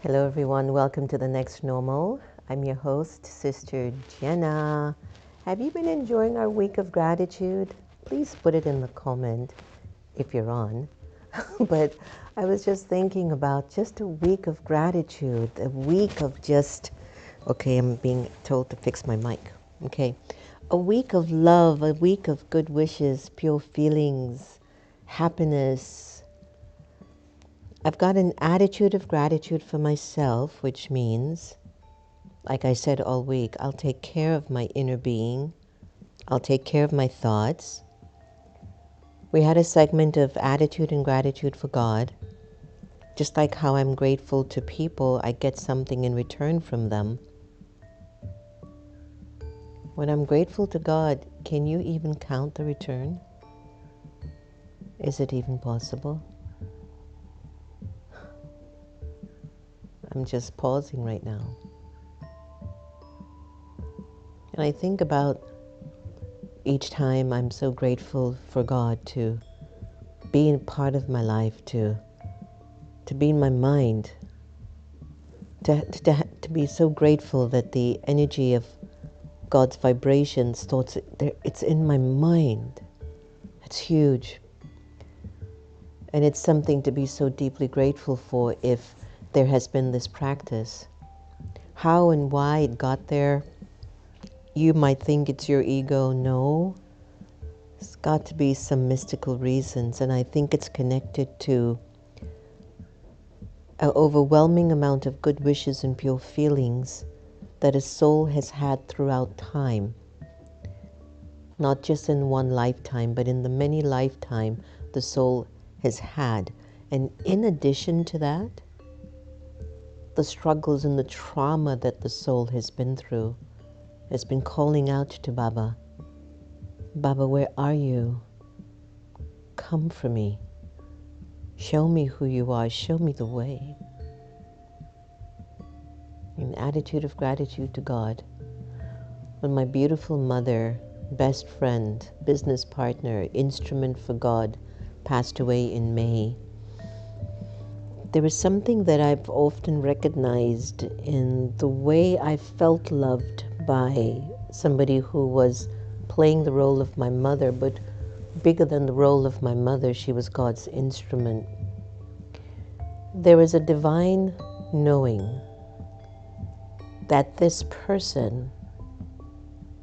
Hello everyone, welcome to The Next Normal. I'm your host, Sister Jenna. Have you been enjoying our week of gratitude? Please put it in the comment if you're on. But I was just thinking about just a week of gratitude, a week of just, okay, I'm being told to fix my mic. Okay, a week of love, a week of good wishes, pure feelings, happiness. I've got an attitude of gratitude for myself, which means, like I said all week, I'll take care of my inner being. I'll take care of my thoughts. We had a segment of attitude and gratitude for God. Just like how I'm grateful to people, I get something in return from them. When I'm grateful to God, can you even count the return? Is it even possible? I'm just pausing right now. And I think about each time I'm so grateful for God to be a part of my life, to be in my mind, to be so grateful that the energy of God's vibrations, thoughts, it's in my mind. It's huge. And it's something to be so deeply grateful for if there has been this practice. How and why it got there, you might think it's your ego. No, it's got to be some mystical reasons, and I think it's connected to an overwhelming amount of good wishes and pure feelings that a soul has had throughout time. Not just in one lifetime, but in the many lifetimes the soul has had. And in addition to that, the struggles and the trauma that the soul has been through has been calling out to Baba. Baba, where are you? Come for me. Show me who you are. Show me the way. An attitude of gratitude to God. When my beautiful mother, best friend, business partner, instrument for God, passed away in May, there was something that I've often recognized in the way I felt loved by somebody who was playing the role of my mother, but bigger than the role of my mother, she was God's instrument. There was a divine knowing that this person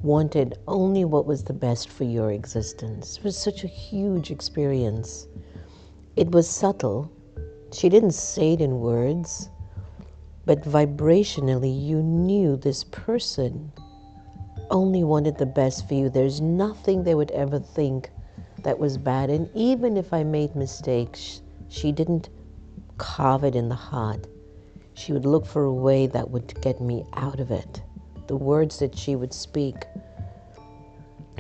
wanted only what was the best for your existence. It was such a huge experience. It was subtle. She didn't say it in words, but vibrationally you knew this person only wanted the best for you. There's nothing they would ever think that was bad. And even if I made mistakes, she didn't carve it in the heart. She would look for a way that would get me out of it. The words that she would speak.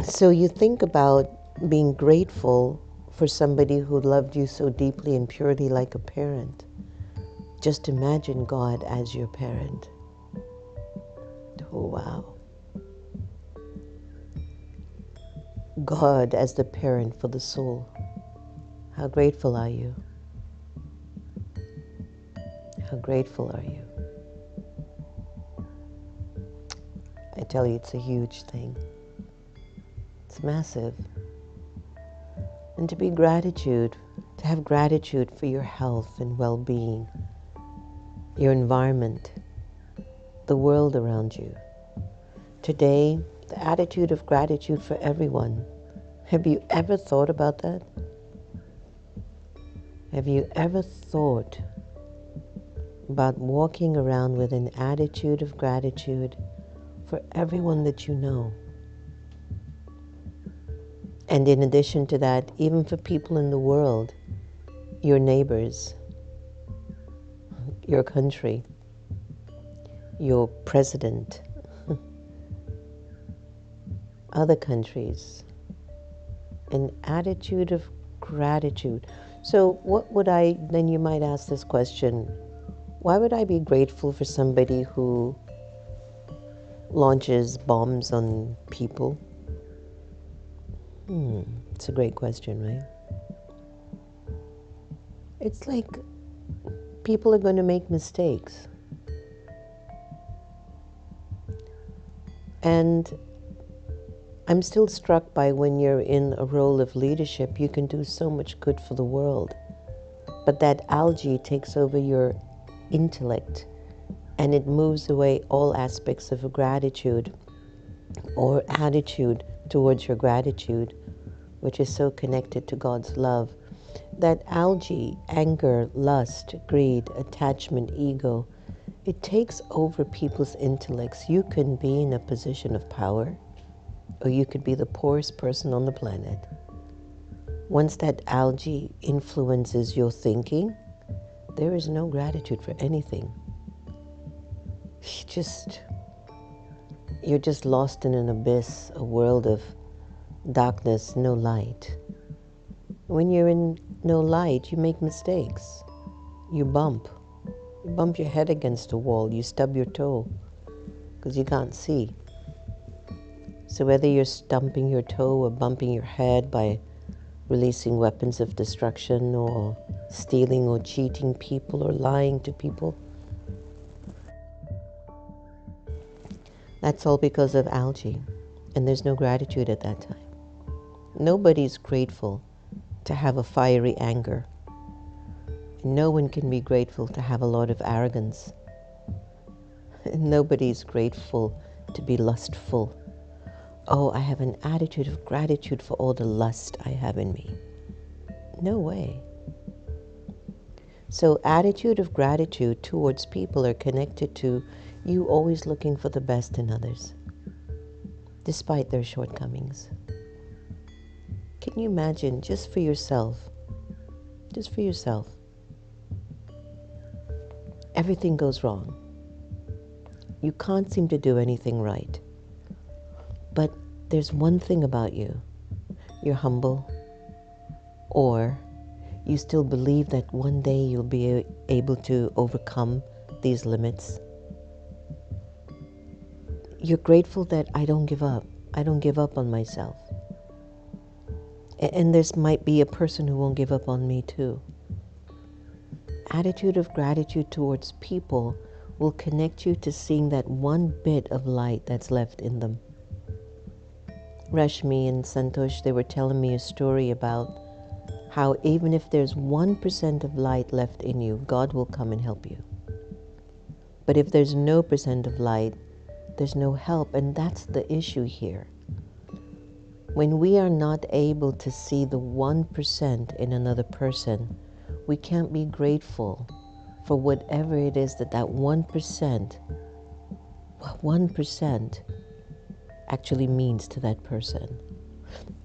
So you think about being grateful for somebody who loved you so deeply and purely like a parent. Just imagine God as your parent. Oh, wow. God as the parent for the soul. How grateful are you? How grateful are you? I tell you, it's a huge thing. It's massive. And to be gratitude, to have gratitude for your health and well-being, your environment, the world around you. Today, the attitude of gratitude for everyone. Have you ever thought about that? Have you ever thought about walking around with an attitude of gratitude for everyone that you know? And in addition to that, even for people in the world, your neighbors, your country, your president, other countries, an attitude of gratitude. So then you might ask this question, why would I be grateful for somebody who launches bombs on people? It's a great question, right? It's like people are going to make mistakes. And I'm still struck by when you're in a role of leadership, you can do so much good for the world. But that algae takes over your intellect and it moves away all aspects of gratitude or attitude towards your gratitude, which is so connected to God's love. That algae, anger, lust, greed, attachment, ego, it takes over people's intellects. You can be in a position of power, or you could be the poorest person on the planet. Once that algae influences your thinking, there is no gratitude for anything. You're just lost in an abyss, a world of darkness, no light. When you're in no light, you make mistakes. You bump your head against a wall, you stub your toe because you can't see. So whether you're stumping your toe or bumping your head by releasing weapons of destruction or stealing or cheating people or lying to people, that's all because of algae, and there's no gratitude at that time. Nobody's grateful to have a fiery anger. No one can be grateful to have a lot of arrogance. Nobody's grateful to be lustful. Oh, I have an attitude of gratitude for all the lust I have in me. No way. So attitude of gratitude towards people are connected to you always looking for the best in others, despite their shortcomings. Can you imagine, just for yourself, everything goes wrong. You can't seem to do anything right. But there's one thing about you. You're humble, or you still believe that one day you'll be able to overcome these limits. You're grateful that I don't give up. I don't give up on myself. And there might be a person who won't give up on me too. Attitude of gratitude towards people will connect you to seeing that one bit of light that's left in them. Rashmi and Santosh, they were telling me a story about how even if there's 1% of light left in you, God will come and help you. But if there's no percent of light, there's no help, and that's the issue here. When we are not able to see the 1% in another person, we can't be grateful for whatever it is that 1% actually means to that person,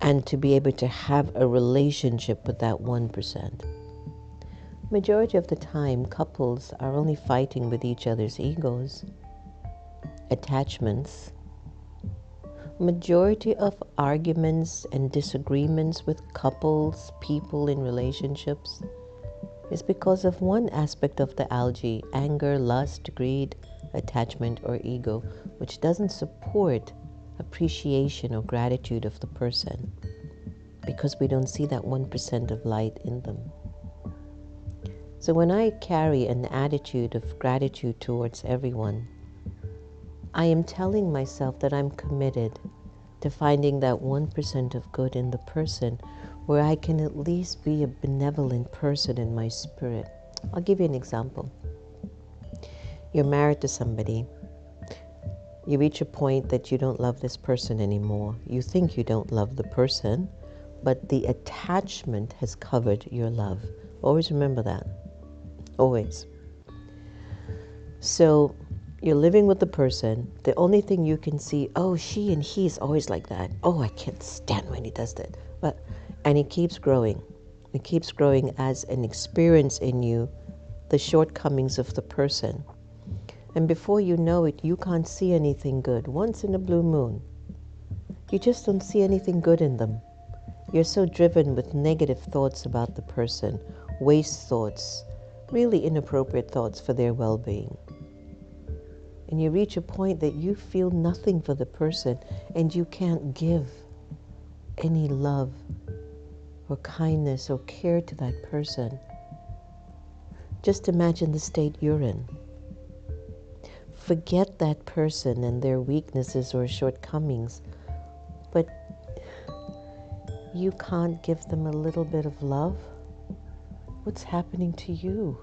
and to be able to have a relationship with that 1%. Majority of the time, couples are only fighting with each other's egos, attachments. Majority of arguments and disagreements with couples, people in relationships, is because of one aspect of the algae, anger, lust, greed, attachment, or ego, which doesn't support appreciation or gratitude of the person, because we don't see that 1% of light in them. So when I carry an attitude of gratitude towards everyone, I am telling myself that I'm committed to finding that 1% of good in the person, where I can at least be a benevolent person in my spirit. I'll give you an example. You're married to somebody. You reach a point that you don't love this person anymore. You think you don't love the person, but the attachment has covered your love. Always remember that. Always. So you're living with the person. The only thing you can see, oh, she and he's always like that. Oh, I can't stand when he does that. And it keeps growing. It keeps growing as an experience in you, the shortcomings of the person. And before you know it, you can't see anything good. Once in a blue moon, you just don't see anything good in them. You're so driven with negative thoughts about the person, waste thoughts, really inappropriate thoughts for their well-being. And you reach a point that you feel nothing for the person, and you can't give any love or kindness or care to that person. Just imagine the state you're in. forget that person and their weaknesses or shortcomings, but you can't give them a little bit of love? What's happening to you?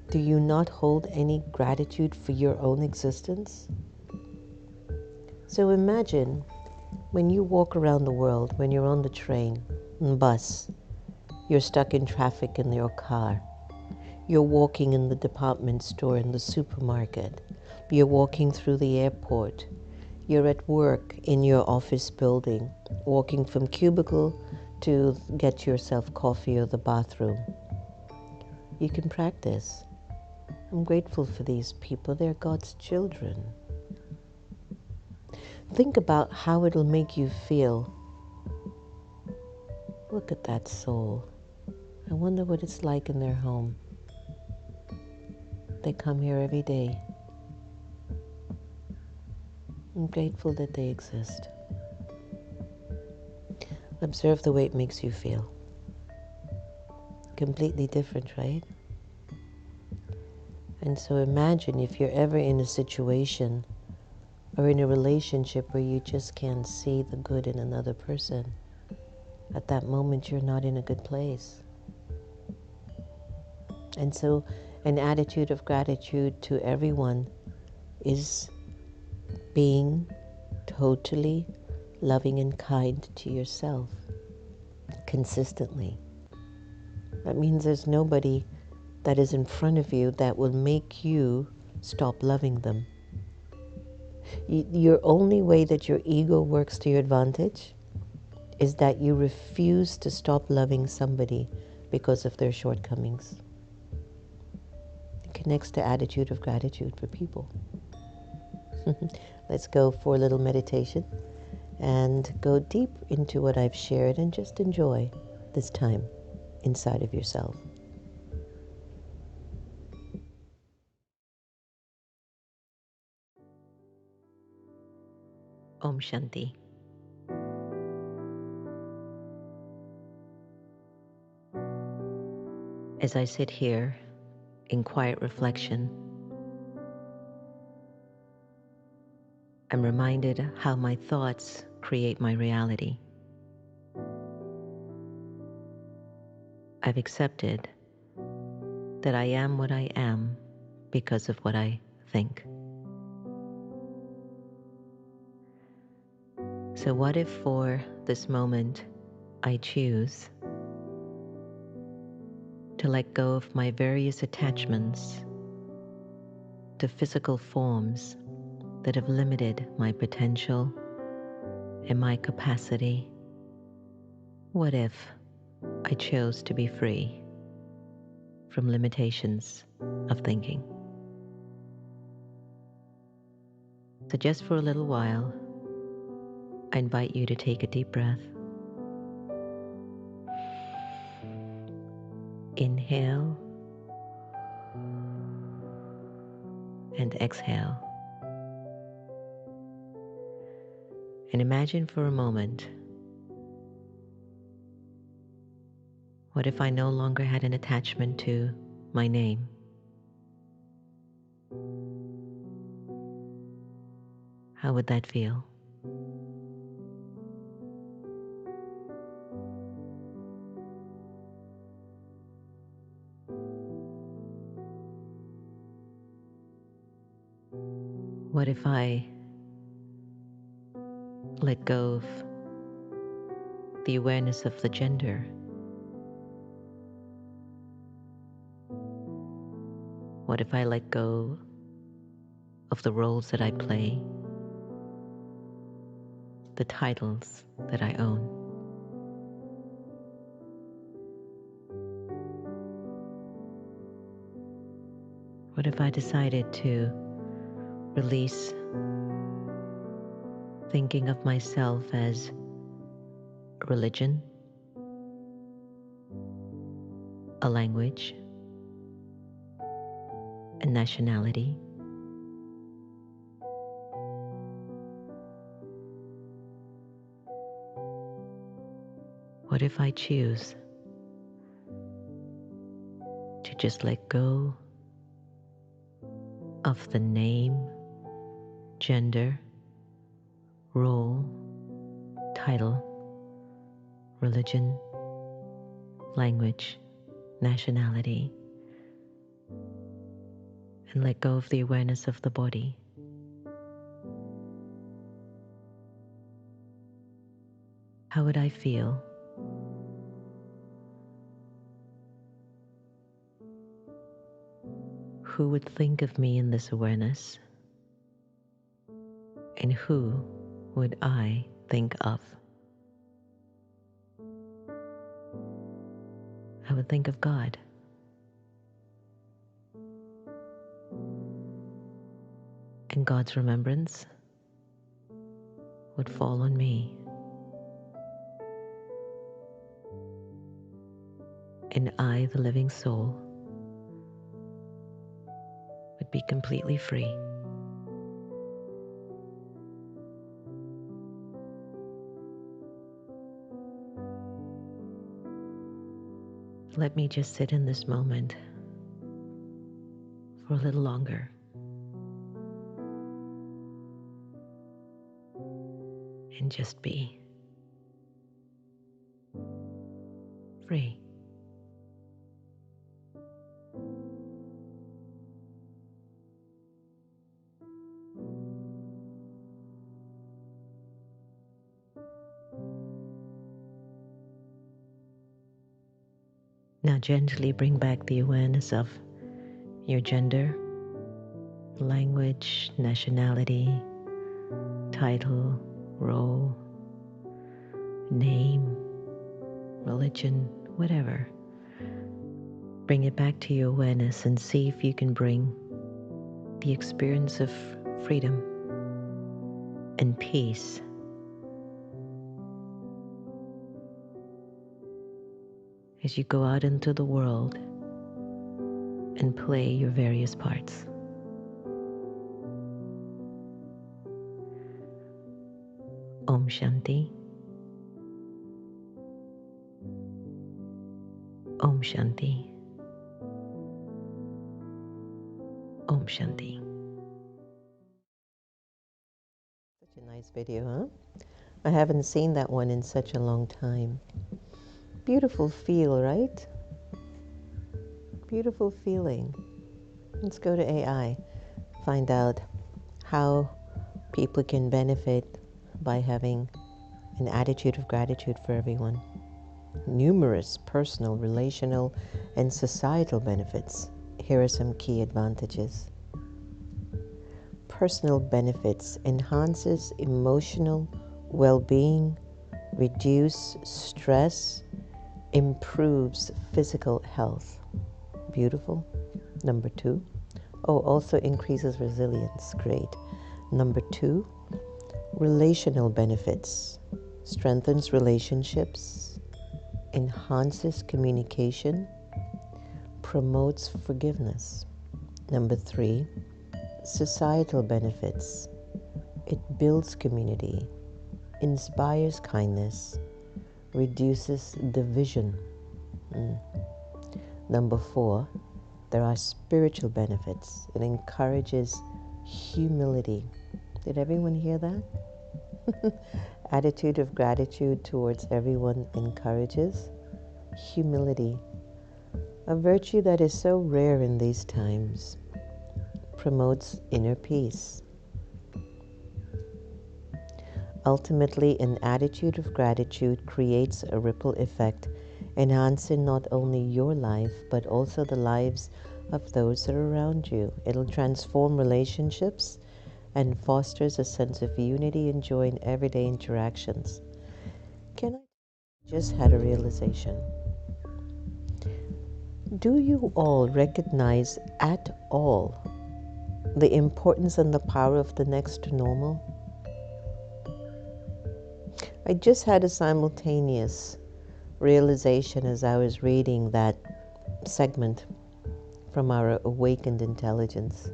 Do you not hold any gratitude for your own existence? So imagine when you walk around the world, when you're on the train, bus, you're stuck in traffic in your car, you're walking in the department store, in the supermarket, you're walking through the airport, you're at work in your office building, walking from cubicle to get yourself coffee or the bathroom. You can practice. I'm grateful for these people. They're God's children. Think about how it'll make you feel. Look at that soul. I wonder what it's like in their home. They come here every day. I'm grateful that they exist. Observe the way it makes you feel. Completely different, right? And so imagine if you're ever in a situation or in a relationship where you just can't see the good in another person. At that moment, you're not in a good place. And so an attitude of gratitude to everyone is being totally loving and kind to yourself consistently. That means there's nobody that is in front of you that will make you stop loving them. Your only way that your ego works to your advantage is that you refuse to stop loving somebody because of their shortcomings. It connects to attitude of gratitude for people. Let's go for a little meditation and go deep into what I've shared and just enjoy this time inside of yourself. Om Shanti. As I sit here in quiet reflection, I'm reminded how my thoughts create my reality. I've accepted that I am what I am because of what I think. So what if for this moment I choose to let go of my various attachments to physical forms that have limited my potential and my capacity? What if I chose to be free from limitations of thinking? So just for a little while, I invite you to take a deep breath. Inhale and exhale. And imagine for a moment, what if I no longer had an attachment to my name? How would that feel? What if I let go of the awareness of the gender? What if I let go of the roles that I play, the titles that I own? What if I decided to release thinking of myself as a religion, a language, a nationality? What if I choose to just let go of the name, gender, role, title, religion, language, nationality, and let go of the awareness of the body. How would I feel? Who would think of me in this awareness? And who would I think of? I would think of God. And God's remembrance would fall on me. And I, the living soul, would be completely free. Let me just sit in this moment for a little longer. And just be free. Now gently bring back the awareness of your gender, language, nationality, title, role, name, religion, whatever. Bring it back to your awareness and see if you can bring the experience of freedom and peace as you go out into the world and play your various parts. Om Shanti. Om Shanti. Om Shanti. Such a nice video, huh? I haven't seen that one in such a long time. Beautiful feel, right? Beautiful feeling. Let's go to AI. Find out how people can benefit by having an attitude of gratitude for everyone. Numerous personal, relational, and societal benefits. Here are some key advantages. Personal benefits: enhances emotional well-being, reduce stress, improves physical health. Beautiful. Number 2. Oh, also increases resilience. Great. Number 2, relational benefits: strengthens relationships, enhances communication, promotes forgiveness. Number 3, societal benefits: it builds community, inspires kindness, reduces division. Number 4, there are spiritual benefits. It encourages humility. Did everyone hear that? Attitude of gratitude towards everyone encourages humility, a virtue that is so rare in these times. Promotes inner peace. Ultimately, an attitude of gratitude creates a ripple effect, enhancing not only your life, but also the lives of those that are around you. It'll transform relationships and fosters a sense of unity and joy in everyday interactions. I just had a realization. Do you all recognize at all the importance and the power of the next normal? I just had a simultaneous realization as I was reading that segment from our awakened intelligence.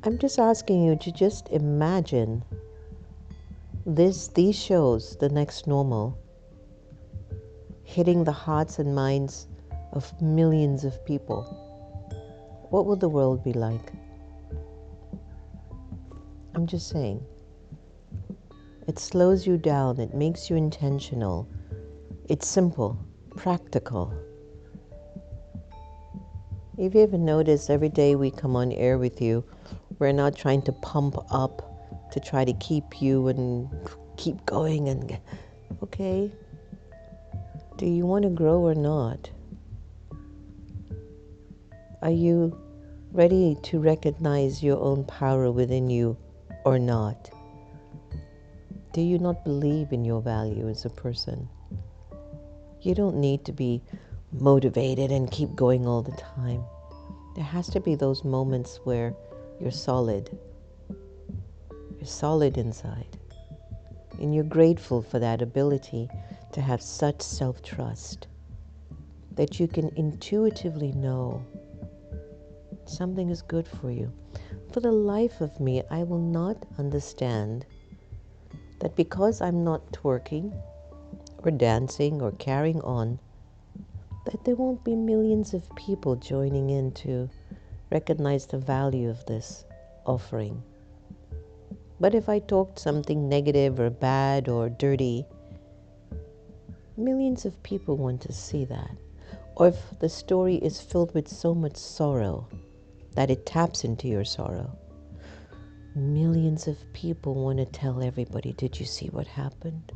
I'm just asking you to just imagine these shows, The Next Normal, hitting the hearts and minds of millions of people. what will the world be like? I'm just saying. It slows you down. It makes you intentional. It's simple, practical. If you ever notice, every day we come on air with you, we're not trying to pump up to try to keep you and keep going and, okay, do you want to grow or not? Are you ready to recognize your own power within you or not? Do you not believe in your value as a person? You don't need to be motivated and keep going all the time. There has to be those moments where you're solid. You're solid inside. And you're grateful for that ability to have such self-trust that you can intuitively know something is good for you. For the life of me, I will not understand that because I'm not twerking or dancing or carrying on, that there won't be millions of people joining in to recognize the value of this offering. But if I talked something negative or bad or dirty, millions of people want to see that. Or if the story is filled with so much sorrow that it taps into your sorrow, millions of people want to tell everybody, did you see what happened?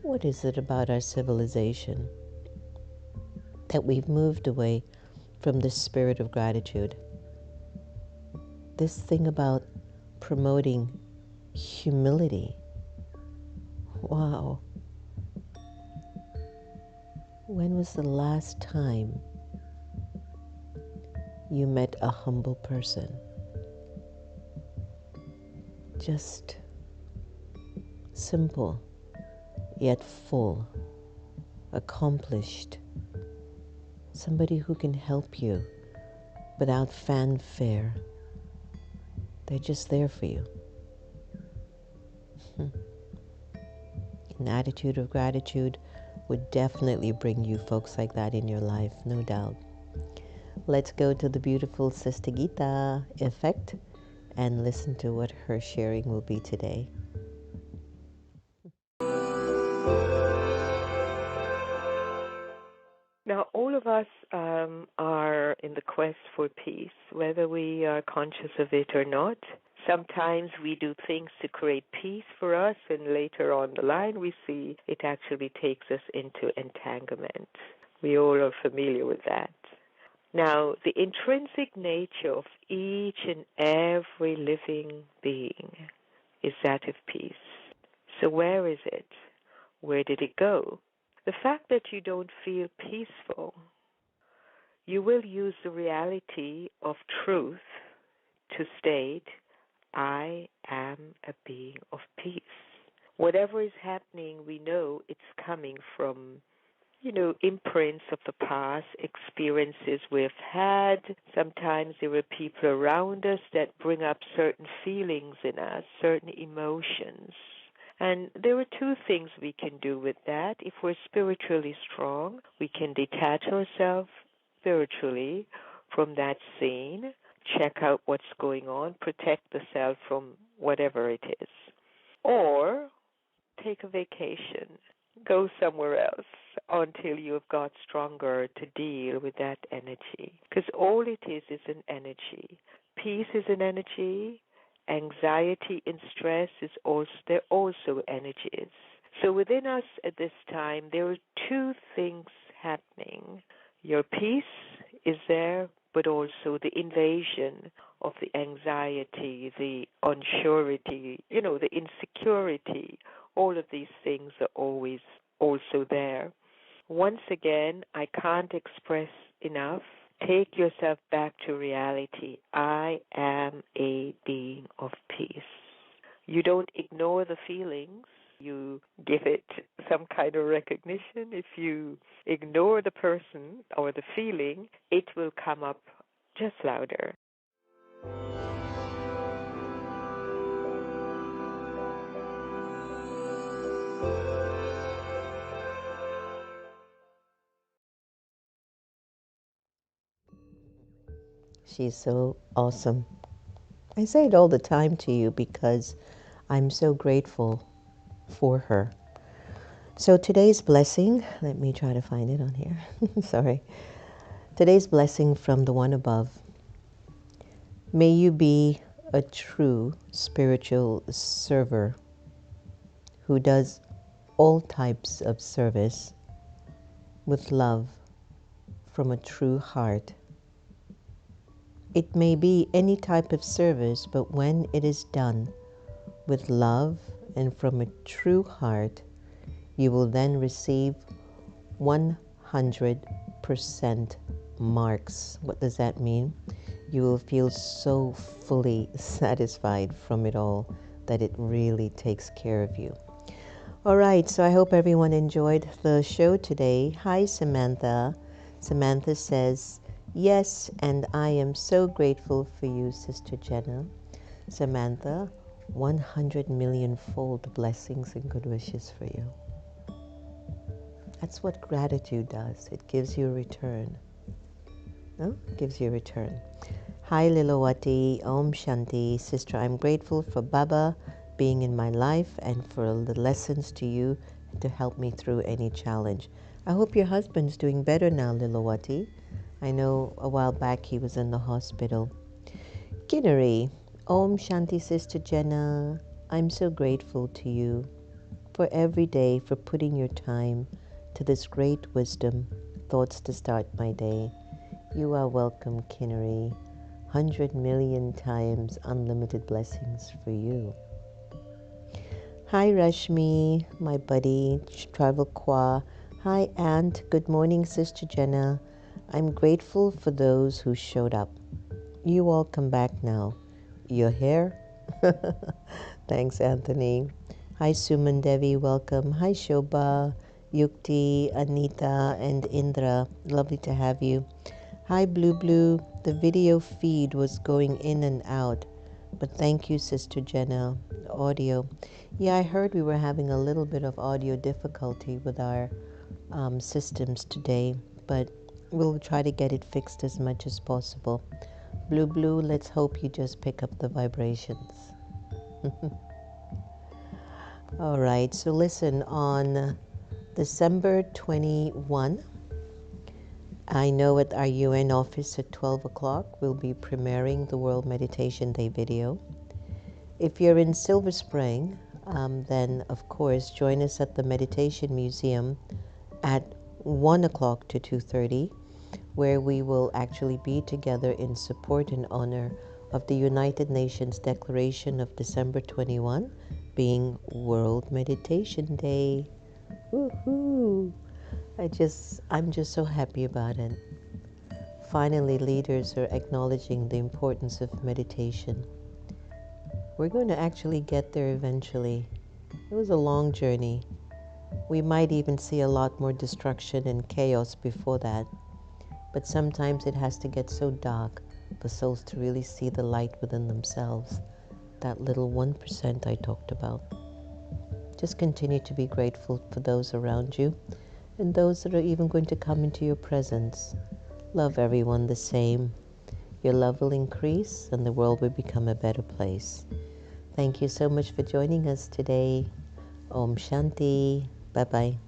What is it about our civilization that we've moved away from this spirit of gratitude? This thing about promoting humility. Wow. When was the last time you met a humble person? Just simple, yet full, accomplished. Somebody who can help you without fanfare. They're just there for you. An attitude of gratitude would definitely bring you folks like that in your life, no doubt. Let's go to the beautiful Sister Gita effect and listen to what her sharing will be today. Now, all of us are in the quest for peace, whether we are conscious of it or not. Sometimes we do things to create peace for us, and later on the line we see it actually takes us into entanglement. We all are familiar with that. Now, the intrinsic nature of each and every living being is that of peace. So where is it? Where did it go? The fact that you don't feel peaceful, you will use the reality of truth to state, I am a being of peace. Whatever is happening, we know it's coming from, imprints of the past, experiences we've had. Sometimes there are people around us that bring up certain feelings in us, certain emotions. And there are two things we can do with that. If we're spiritually strong, we can detach ourselves spiritually from that scene, check out what's going on, protect the self from whatever it is. Or take a vacation, go somewhere else until you've got stronger to deal with that energy. Because all it is an energy. Peace is an energy. Anxiety and stress they're also energies. So within us at this time, there are two things happening. Your peace is there, but also the invasion of the anxiety, the unsurety, the insecurity. All of these things are always also there. Once again, I can't express enough. Take yourself back to reality. I am a being of peace. You don't ignore the feelings. You give it some kind of recognition. If you ignore the person or the feeling, it will come up just louder. She's so awesome. I say it all the time to you because I'm so grateful for her. So today's blessing, let me try to find it on here. Sorry. Today's blessing from the one above. May you be a true spiritual server who does all types of service with love from a true heart. It may be any type of service, but when it is done with love and from a true heart, you will then receive 100% marks. What does that mean? You will feel so fully satisfied from it all that it really takes care of you. All right, so I hope everyone enjoyed the show today. Hi, Samantha. Samantha says, yes, and I am so grateful for you, Sister Jenna. Samantha, 100 million-fold blessings and good wishes for you. That's what gratitude does. It gives you a return. No? It gives you a return. Hi, Lilawati. Om Shanti. Sister, I'm grateful for Baba being in my life and for the lessons to you to help me through any challenge. I hope your husband's doing better now, Lilawati. I know a while back he was in the hospital. Kinnari. Om Shanti, Sister Jenna. I'm so grateful to you for every day, for putting your time to this great wisdom, thoughts to start my day. You are welcome, Kinnari. 100 million times unlimited blessings for you. Hi, Rashmi, my buddy, Travel Qua. Hi, Aunt. Good morning, Sister Jenna. I'm grateful for those who showed up. You all come back now. You're here? Thanks, Anthony. Hi, Suman Devi. Welcome. Hi, Shobha, Yukti, Anita, and Indra. Lovely to have you. Hi, Blue Blue. The video feed was going in and out, but thank you, Sister Jenna. Audio. Yeah, I heard we were having a little bit of audio difficulty with our systems today, but we'll try to get it fixed as much as possible. Blue Blue, let's hope you just pick up the vibrations. All right, so listen, on December 21, I know at our UN office at 12 o'clock, we'll be premiering the World Meditation Day video. If you're in Silver Spring, then of course join us at the Meditation Museum at 1 o'clock to 2:30, where we will actually be together in support and honor of the United Nations Declaration of December 21 being World Meditation Day. Woohoo! I'm just so happy about it. Finally, leaders are acknowledging the importance of meditation. We're going to actually get there eventually. It was a long journey. We might even see a lot more destruction and chaos before that. But sometimes it has to get so dark for souls to really see the light within themselves. That little 1% I talked about. Just continue to be grateful for those around you and those that are even going to come into your presence. Love everyone the same. Your love will increase and the world will become a better place. Thank you so much for joining us today. Om Shanti. Bye-bye.